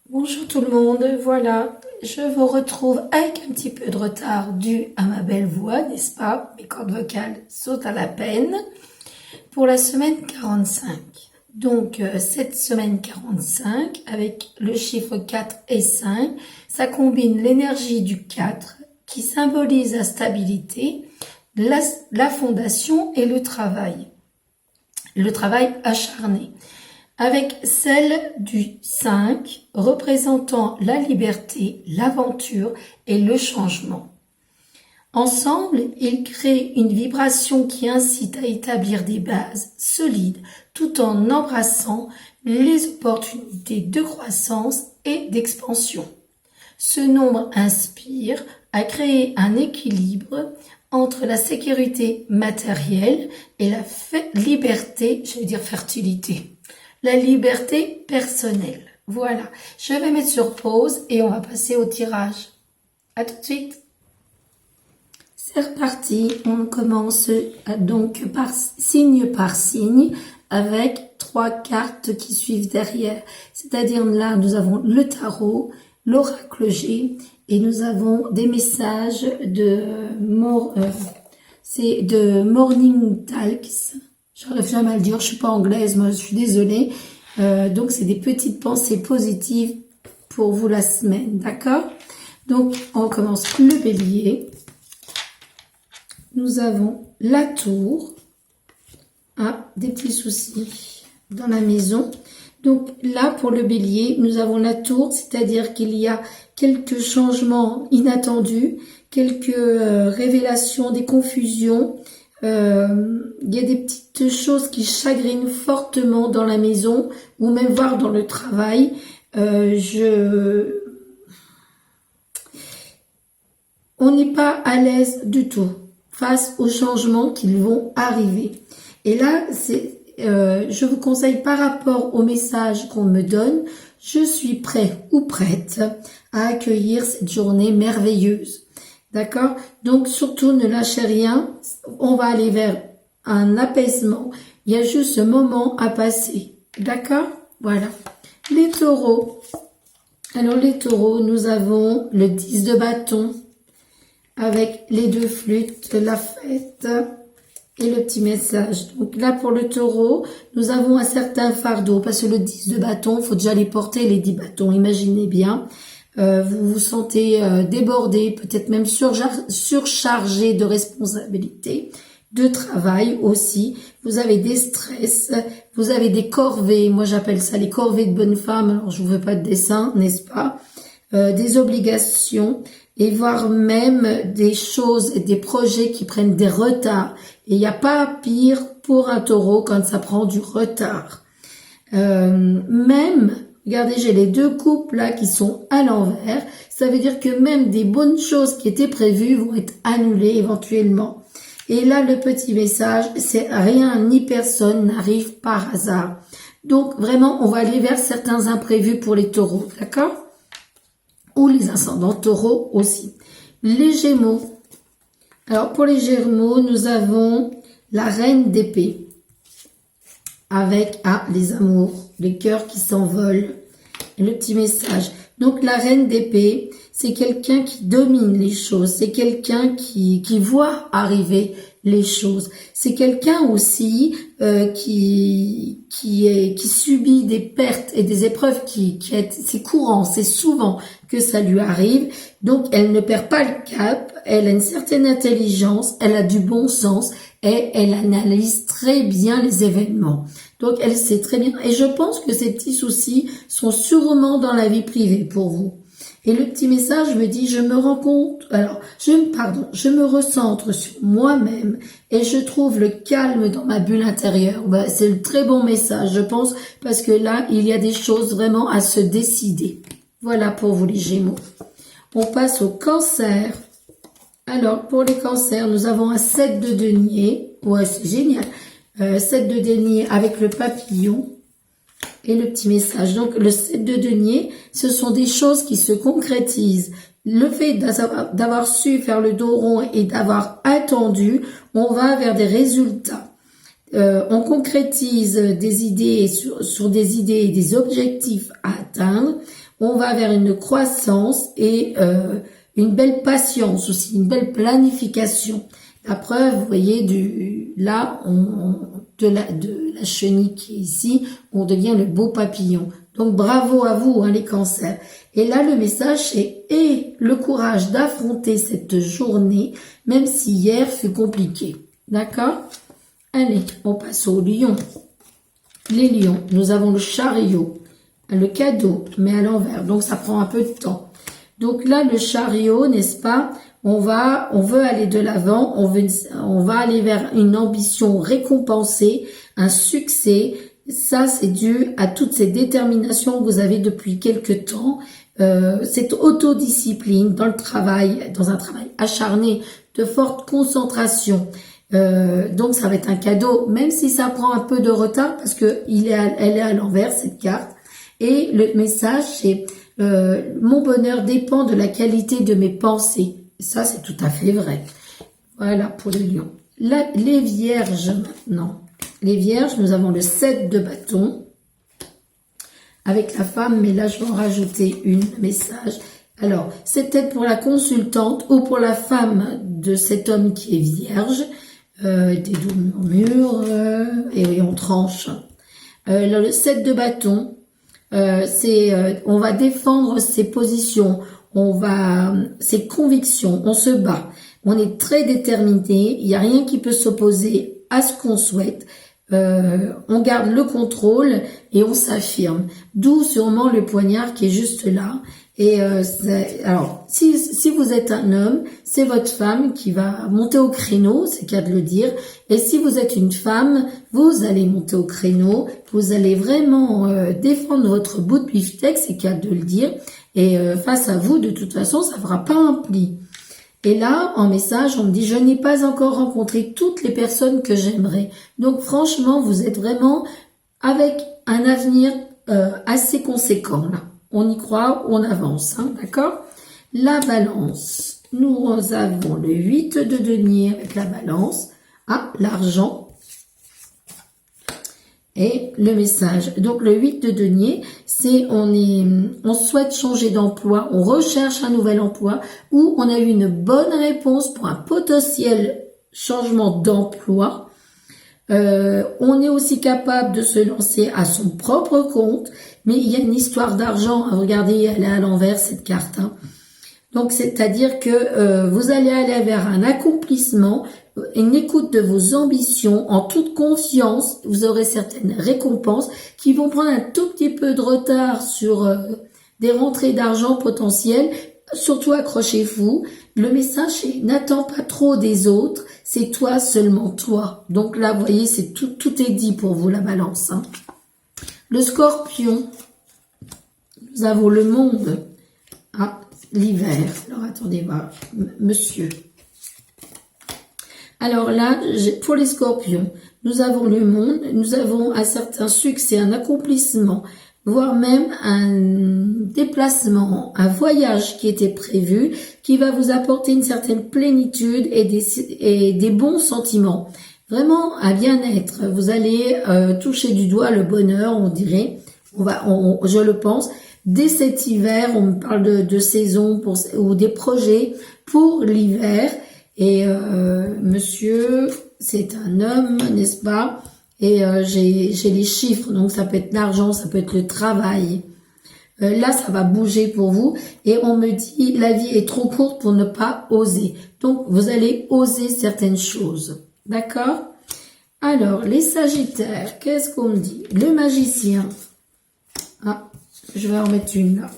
Bonjour tout le monde, voilà, je vous retrouve avec un petit peu de retard dû à ma belle voix, n'est-ce pas? Mes cordes vocales sautent à la peine pour la semaine 45. Donc cette semaine 45 avec le chiffre 4 et 5, ça combine l'énergie du 4 qui symbolise la stabilité, la fondation et le travail acharné, avec celle du 5 représentant la liberté, l'aventure et le changement. Ensemble, ils créent une vibration qui incite à établir des bases solides tout en embrassant les opportunités de croissance et d'expansion. Ce nombre inspire à créer un équilibre entre la sécurité matérielle et la liberté, je vais dire fertilité, la liberté personnelle. Voilà, je vais mettre sur pause et on va passer au tirage. À tout de suite. C'est reparti, on commence donc par signe avec 3 cartes qui suivent derrière. C'est-à-dire là, nous avons le tarot, l'oracle G et nous avons des messages de Morning Talks. J'arrive jamais à le dire, je suis pas anglaise, moi je suis désolée. Donc c'est des petites pensées positives pour vous la semaine, d'accord? Donc on commence le bélier. Nous avons la tour. Ah, des petits soucis dans la maison. Donc là, pour le bélier, nous avons la tour, c'est-à-dire qu'il y a quelques changements inattendus, quelques révélations, des confusions. Il y a des petites choses qui chagrinent fortement dans la maison ou même voir dans le travail. On n'est pas à l'aise du tout face aux changements qui vont arriver. Et là, je vous conseille par rapport au message qu'on me donne, je suis prêt ou prête à accueillir cette journée merveilleuse. D'accord? Donc surtout ne lâchez rien, on va aller vers un apaisement. Il y a juste ce moment à passer. D'accord? Voilà. Les taureaux. Alors les taureaux, nous avons le 10 de bâton avec les 2 flûtes, la fête et le petit message. Donc là, pour le taureau, nous avons un certain fardeau, parce que le 10 de bâton, il faut déjà les porter, les 10 bâtons, imaginez bien. Vous vous sentez débordé, peut-être même surchargé de responsabilités, de travail aussi. Vous avez des stress, vous avez des corvées, moi j'appelle ça les corvées de bonne femme, alors je vous fais pas de dessin, n'est-ce pas? Des obligations, et voire même des choses et des projets qui prennent des retards. Et il n'y a pas pire pour un taureau quand ça prend du retard. Même, regardez, j'ai les 2 coupes là qui sont à l'envers. Ça veut dire que même des bonnes choses qui étaient prévues vont être annulées éventuellement. Et là, le petit message, c'est rien ni personne n'arrive par hasard. Donc vraiment, on va aller vers certains imprévus pour les taureaux, d'accord? Ou les ascendants taureaux aussi. Les gémeaux. Alors pour les gémeaux, nous avons la reine d'épée avec les amours, les cœurs qui s'envolent et le petit message. Donc la reine d'épée, c'est quelqu'un qui domine les choses, c'est quelqu'un qui voit arriver les choses. C'est quelqu'un aussi qui subit des pertes et des épreuves c'est courant, c'est souvent que ça lui arrive. Donc elle ne perd pas le cap, elle a une certaine intelligence, elle a du bon sens et elle analyse très bien les événements. Donc elle sait très bien, et je pense que ces petits soucis sont sûrement dans la vie privée pour vous. Et le petit message me dit, je me recentre sur moi-même et je trouve le calme dans ma bulle intérieure. C'est le très bon message, je pense, parce que là, il y a des choses vraiment à se décider. Voilà pour vous les Gémeaux. On passe au Cancer. Alors, pour les Cancers, nous avons un 7 de denier. Ouais, c'est génial. 7 de denier avec le papillon. Et le petit message. Donc, le 7 de denier, ce sont des choses qui se concrétisent. Le fait d'avoir su faire le dos rond et d'avoir attendu, on va vers des résultats. On concrétise des idées sur des idées et des objectifs à atteindre. on va vers une croissance et une belle patience aussi, une belle planification. La preuve, vous voyez, de la chenille qui est ici, on devient le beau papillon. Donc bravo à vous, hein, les cancers. Et là, le message c'est « Aie le courage d'affronter cette journée, même si hier fut compliqué. » D'accord? Allez, on passe aux lions. Les lions, nous avons le chariot, le cadeau, mais à l'envers. Donc ça prend un peu de temps. Donc là, le chariot, n'est-ce pas? On veut aller de l'avant, on va aller vers une ambition récompensée, un succès. Ça, c'est dû à toutes ces déterminations que vous avez depuis quelque temps, cette autodiscipline dans le travail, dans un travail acharné, de forte concentration. Donc, ça va être un cadeau, même si ça prend un peu de retard, parce que elle est à l'envers, cette carte. Et le message, c'est mon bonheur dépend de la qualité de mes pensées. Ça, c'est tout à fait vrai. Voilà pour les lions. Là, les vierges maintenant. Les vierges, nous avons le 7 de bâton avec la femme, mais là, je vais en rajouter une message. Alors, c'est peut-être pour la consultante ou pour la femme de cet homme qui est vierge. Des doux murmures, et on tranche. Le 7 de bâton, on va défendre ses positions, ses convictions, on se bat, on est très déterminé, il n'y a rien qui peut s'opposer à ce qu'on souhaite, on garde le contrôle et on s'affirme, d'où sûrement le poignard qui est juste là. Et alors, si vous êtes un homme, c'est votre femme qui va monter au créneau, c'est qu'à de le dire. Et si vous êtes une femme, vous allez monter au créneau, vous allez vraiment défendre votre bout de beefsteak, c'est qu'à de le dire. Et face à vous, de toute façon, ça fera pas un pli. Et là, en message, on me dit, je n'ai pas encore rencontré toutes les personnes que j'aimerais. Donc franchement, vous êtes vraiment avec un avenir assez conséquent là. On y croit, on avance, hein, d'accord? La balance. Nous avons le 8 de denier avec la balance. Ah, l'argent. Et le message. Donc, le 8 de denier, c'est on souhaite changer d'emploi, on recherche un nouvel emploi ou on a eu une bonne réponse pour un potentiel changement d'emploi. On est aussi capable de se lancer à son propre compte, mais il y a une histoire d'argent. Regardez, elle est à l'envers cette carte. Hein. Donc, c'est-à-dire que vous allez aller vers un accomplissement, une écoute de vos ambitions en toute confiance. Vous aurez certaines récompenses qui vont prendre un tout petit peu de retard sur des rentrées d'argent potentielles. Surtout accrochez-vous. Le message c'est n'attends pas trop des autres, c'est toi seulement toi. Donc là, vous voyez, c'est tout est dit pour vous la balance. Hein. Le scorpion, nous avons le monde. Ah, l'hiver. Alors attendez, voir, monsieur. Alors là, pour les scorpions, nous avons le monde, nous avons un certain succès, un accomplissement, voire même un déplacement, un voyage qui était prévu, qui va vous apporter une certaine plénitude et des bons sentiments. Vraiment un bien-être. Vous allez toucher du doigt le bonheur, on dirait. Je le pense. Dès cet hiver, on me parle de saison ou des projets pour l'hiver. Et monsieur, c'est un homme, n'est-ce pas? Et j'ai les chiffres, donc ça peut être l'argent, ça peut être le travail. Là, ça va bouger pour vous. Et on me dit, la vie est trop courte pour ne pas oser. Donc, vous allez oser certaines choses. D'accord? Alors, les sagittaires, qu'est-ce qu'on me dit? Le magicien. Ah, je vais en mettre une là.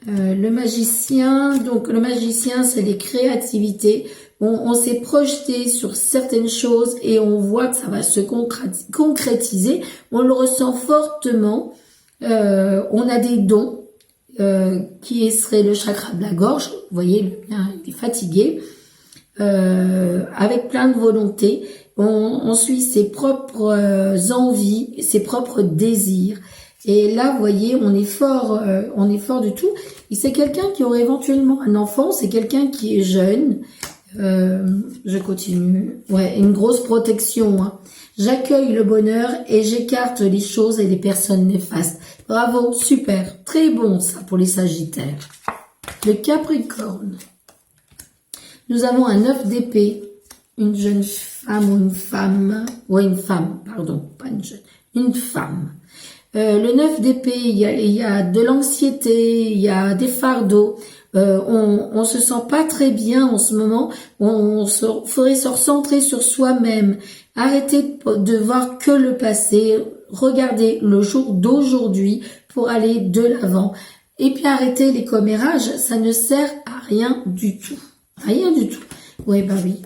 Le magicien, donc le magicien, c'est les créativités. On s'est projeté sur certaines choses et on voit que ça va se concrétiser. On le ressent fortement. On a des dons qui seraient le chakra de la gorge. Vous voyez, le mien, il est fatigué. Avec plein de volonté. On suit ses propres envies, ses propres désirs. Et là, vous voyez, on est fort du tout. Et c'est quelqu'un qui aurait éventuellement un enfant, c'est quelqu'un qui est jeune. Je continue. Ouais, une grosse protection. Hein. J'accueille le bonheur et j'écarte les choses et les personnes néfastes. Bravo, super, très bon ça pour les Sagittaires. Le Capricorne. Nous avons un 9 d'épée, une jeune femme ou une femme, une femme, pardon, pas une jeune, une femme. Le 9 d'épée, il y a de l'anxiété, il y a des fardeaux. On se sent pas très bien en ce moment. Faudrait se recentrer sur soi-même. Arrêtez de voir que le passé. Regardez le jour d'aujourd'hui pour aller de l'avant. Et puis arrêtez les commérages. Ça ne sert à rien du tout. Rien du tout. Oui, bah oui.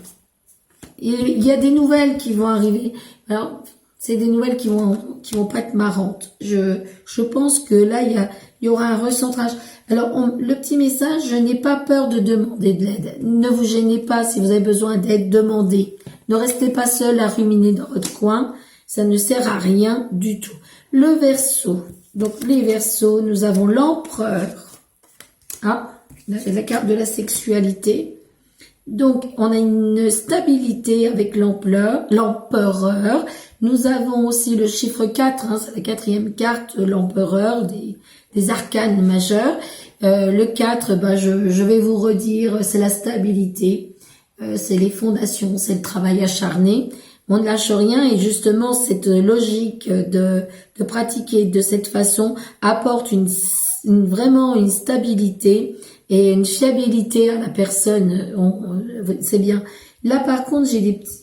Il y a des nouvelles qui vont arriver. Alors, c'est des nouvelles qui vont pas être marrantes. Je pense que là, il y aura un recentrage. Alors, le petit message, je n'ai pas peur de demander de l'aide. Ne vous gênez pas si vous avez besoin d'aide, demandez. Ne restez pas seul à ruminer dans votre coin. Ça ne sert à rien du tout. Le Verseau. Donc, les Verseaux, nous avons l'Empereur. Ah, la carte de la sexualité. Donc, on a une stabilité avec l'empereur. Nous avons aussi le chiffre 4, c'est la quatrième carte, l'empereur des arcanes majeurs. Le 4, je vais vous redire, c'est la stabilité, c'est les fondations, c'est le travail acharné. On ne lâche rien et justement, cette logique de pratiquer de cette façon apporte vraiment une stabilité et une fiabilité à la personne, c'est bien. Là, par contre,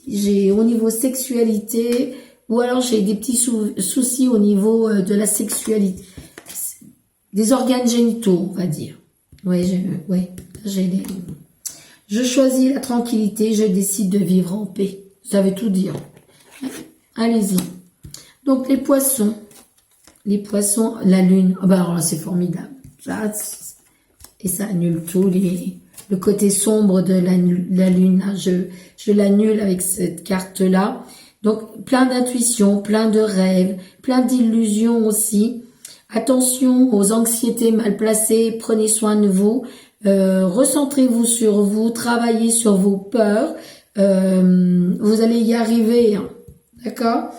j'ai au niveau sexualité, ou alors j'ai des petits soucis au niveau de la sexualité, des organes génitaux, on va dire. Je choisis la tranquillité, je décide de vivre en paix. Ça veut tout dire. Allez-y. Donc les poissons, la lune. Oh, alors là, c'est formidable. Et ça annule tout le côté sombre de la lune. Je l'annule avec cette carte-là. Donc, plein d'intuitions, plein de rêves, plein d'illusions aussi. Attention aux anxiétés mal placées, prenez soin de vous. Recentrez-vous sur vous, travaillez sur vos peurs. Vous allez y arriver, hein, d'accord?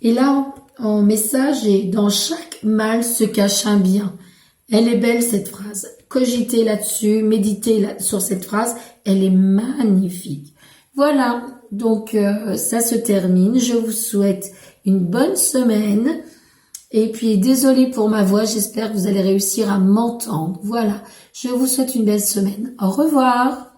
Et là, en message, et dans chaque mal se cache un bien. Elle est belle cette phrase. Cogitez là-dessus, méditez sur cette phrase. Elle est magnifique. Voilà, donc ça se termine. Je vous souhaite une bonne semaine. Et puis, désolée pour ma voix, j'espère que vous allez réussir à m'entendre. Voilà, je vous souhaite une belle semaine. Au revoir.